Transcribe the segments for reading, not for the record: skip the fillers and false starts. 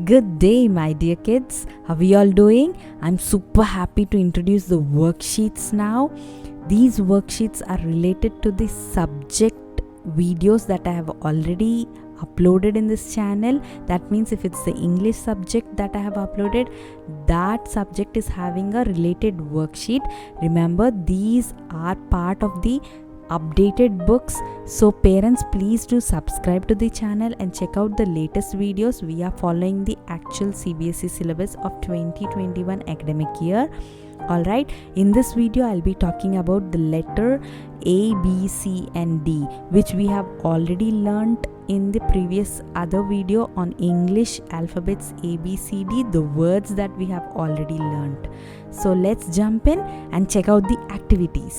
Good day, my dear kids. How are you all doing? I'm super happy to introduce the worksheets now. These worksheets are related to the subject videos that I have already uploaded in this channel. That means if it's the English subject that I have uploaded, that subject is having a related worksheet. Remember, these are part of the updated books, so parents, please do subscribe to the channel and check out the latest videos. We are following the actual CBSE syllabus of 2021 academic year. Alright, in this video I'll be talking about the letter A, B, C and D, which we have already learnt in the previous other video on English alphabets A, B, C, D, the words that we have already learnt. So let's jump in and check out the activities.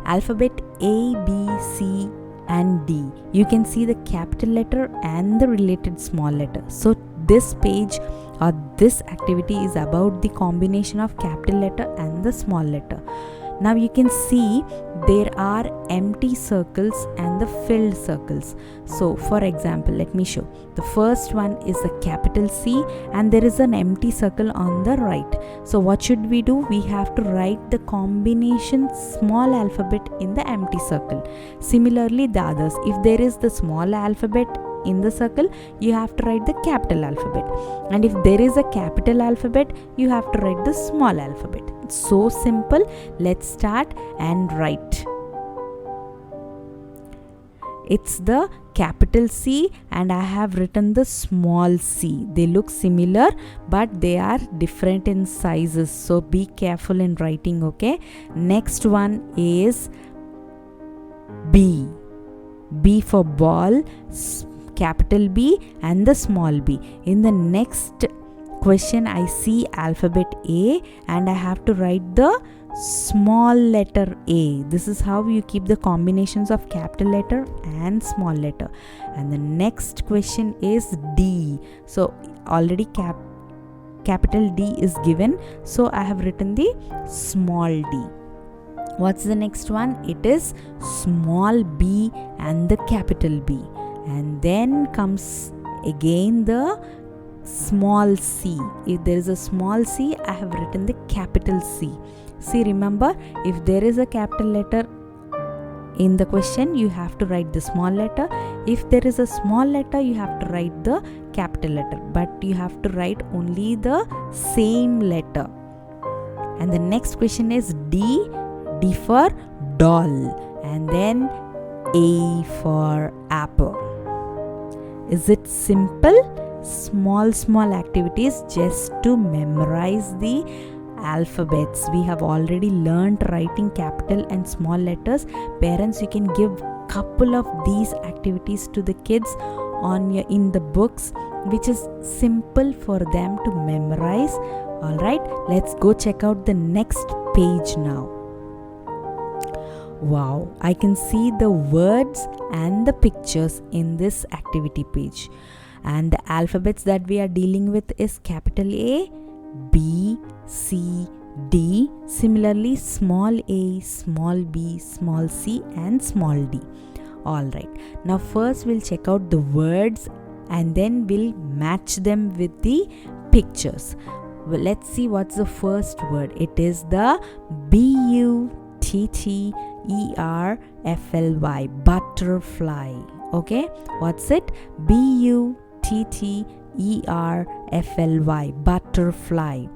Alphabet A, B, C and D. You can see the capital letter and the related small letter. So this page or this activity is about the combination of capital letter and the small letter. Now you can see there are empty circles and the filled circles. So for example, let me show. The first one is a capital C and there is an empty circle on the right. So what should we do? We have to write the combination small alphabet in the empty circle. Similarly, the others, if there is the small alphabet in the circle, you have to write the capital alphabet, and if there is a capital alphabet, you have to write the small alphabet. It's so simple. Let's start and write. It's the capital C and I have written the small c. They look similar but they are different in sizes, so be careful in writing, okay? Next one is B. B for ball, capital B and the small b. In the next question I see alphabet A and I have to write the small letter A. This is how you keep the combinations of capital letter and small letter. And the next question is D. So already capital D is given, so I have written the small d. What's the next one? It is small b and the capital B. And then comes again the small c. If there is a small c, I have written the capital C. See, remember, if there is a capital letter in the question, you have to write the small letter. If there is a small letter, you have to write the capital letter, but you have to write only the same letter. And the next question is D. D for doll, and then A for apple. Is it simple? Small activities just to memorize the alphabets. We have already learned writing capital and small letters. Parents, you can give couple of these activities to the kids in the books, which is simple for them to memorize. Alright, let's go check out the next page now. Wow, I can see the words and the pictures in this activity page. And the alphabets that we are dealing with is capital A, B, C, D. Similarly, small a, small b, small c and small d. Alright, now first we'll check out the words and then we'll match them with the pictures. Well, let's see what's the first word. It is the B-U-T-T-E-R-F-L-Y, butterfly. Okay, what's it? B-U-T-T-E-R-F-L-Y, butterfly.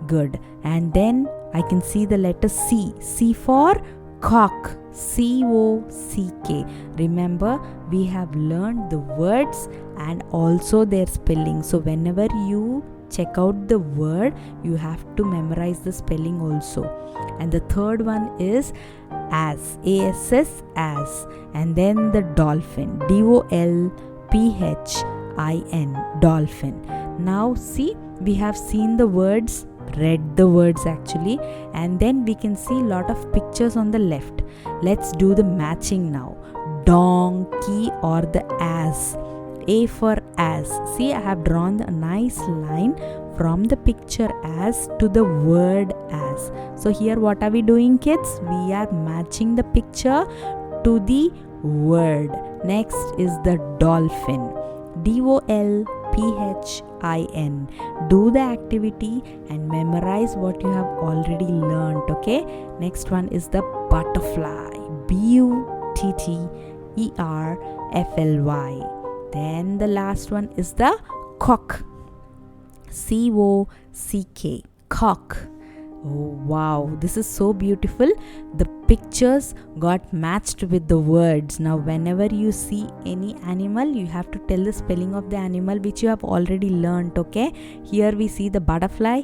Good. And then I can see the letter C. C for cock, C-O-C-K. Remember, we have learned the words and also their spelling. So whenever you check out the word, you have to memorize the spelling also. And the third one is as, A-S-S, as. And then the dolphin, D-O-L-P-H-I-N, dolphin. Now see, we have seen the words, read the words actually, and then we can see lot of pictures on the left. Let's do the matching now. Donkey or the ass. A for ass. See, I have drawn a nice line from the picture as to the word as. So here what are we doing, kids? We are matching the picture to the word. Next is the dolphin. DOLPHIN. Do the activity and memorize what you have already learned. Okay, next one is the butterfly. BUTTERFLY. Then the last one is the cock. COCK. Cock. Oh wow, this is so beautiful. The pictures got matched with the words. Now whenever you see any animal, you have to tell the spelling of the animal which you have already learnt. Okay, here we see the butterfly,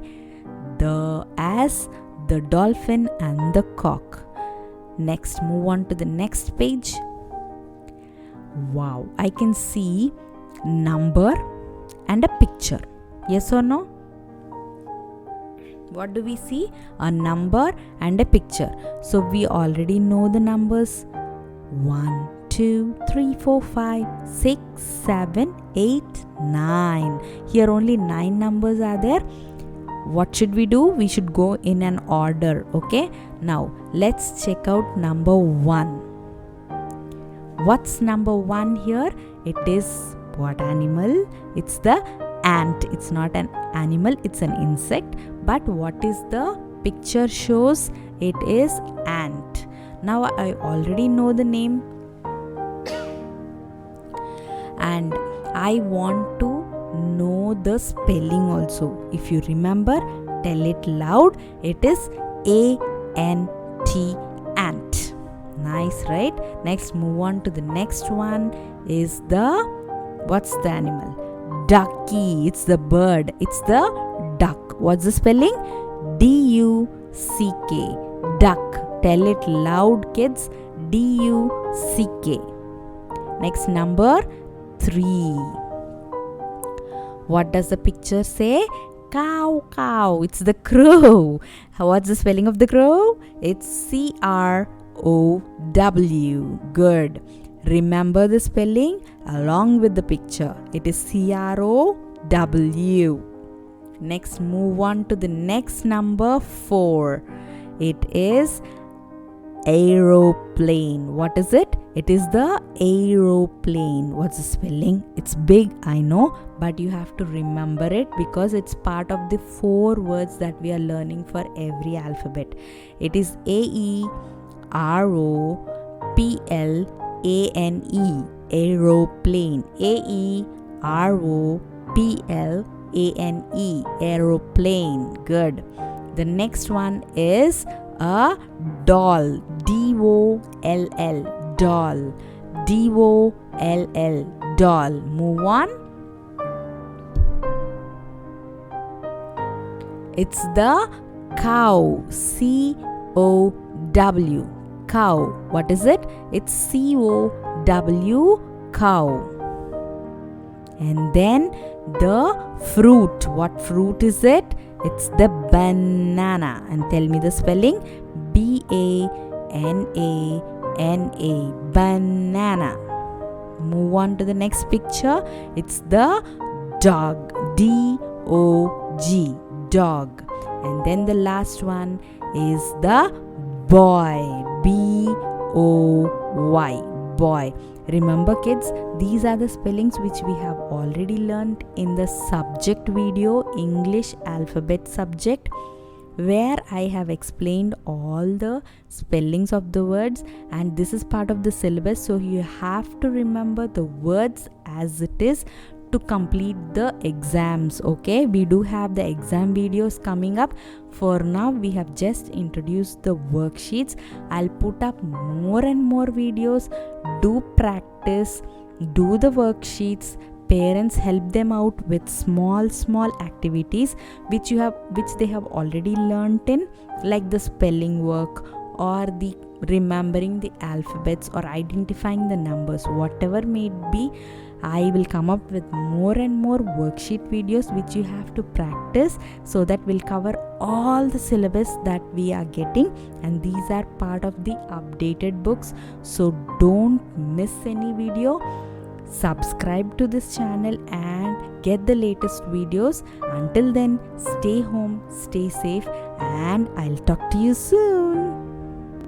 the ass, the dolphin and the cock. Next, move on to the next page. Wow, I can see number and a picture. Yes or no? What do we see? A number and a picture. So we already know the numbers. 1, 2, 3, 4, 5, 6, 7, 8, 9. Here only 9 numbers are there. What should we do? We should go in an order. Okay. Now let's check out number 1. What's number 1 here? It is what animal? It's the ant. It's not an animal, it's an insect. But what is the picture shows? It is ant. Now I already know the name and I want to know the spelling also. If you remember, tell it loud. It is A-N-T, ant. Nice, right? Next, move on to the next one is the, what's the animal? Ducky. It's the bird. It's the duck. What's the spelling? D-U-C-K. Duck. Tell it loud, kids. D-U-C-K. Next, number 3. What does the picture say? Cow, cow. It's the crow. What's the spelling of the crow? It's C-R-O-W. Good. Remember the spelling along with the picture. It is C-R-O-W. Next, move on to the next number 4. It is aeroplane. What is it? It is the aeroplane. What's the spelling? It's big, I know, but you have to remember it because it's part of the 4 words that we are learning for every alphabet. It is A-E-R-O-P-L-A-N-E. Aeroplane. A-E-R-O-P-L-A-N-E. Aeroplane. Good. The next one is a doll. D-O-L-L. Doll. D-O-L-L. Doll. Move on. It's the cow. C-O-W. Cow. What is it? It's C-O-W. Cow. And then the fruit. What fruit is it? It's the banana. And tell me the spelling. B-A-N-A-N-A. Banana. Move on to the next picture. It's the dog. D-O-G. Dog. And then the last one is the boy. B-O-Y. Boy. Remember, kids, these are the spellings which we have already learned in the subject video, English alphabet subject, where I have explained all the spellings of the words, and this is part of the syllabus, so you have to remember the words as it is to complete the exams. Okay, we do have the exam videos coming up. For now, we have just introduced the worksheets. I'll put up more and more videos. Do practice, do the worksheets. Parents, help them out with small activities which they have already learnt in, like the spelling work or the remembering the alphabets or identifying the numbers. Whatever may it be, I will come up with more and more worksheet videos which you have to practice, so that we'll cover all the syllabus that we are getting, and these are part of the updated books, so don't miss any video. Subscribe to this channel and get the latest videos. Until then, stay home, stay safe, and I'll talk to you soon.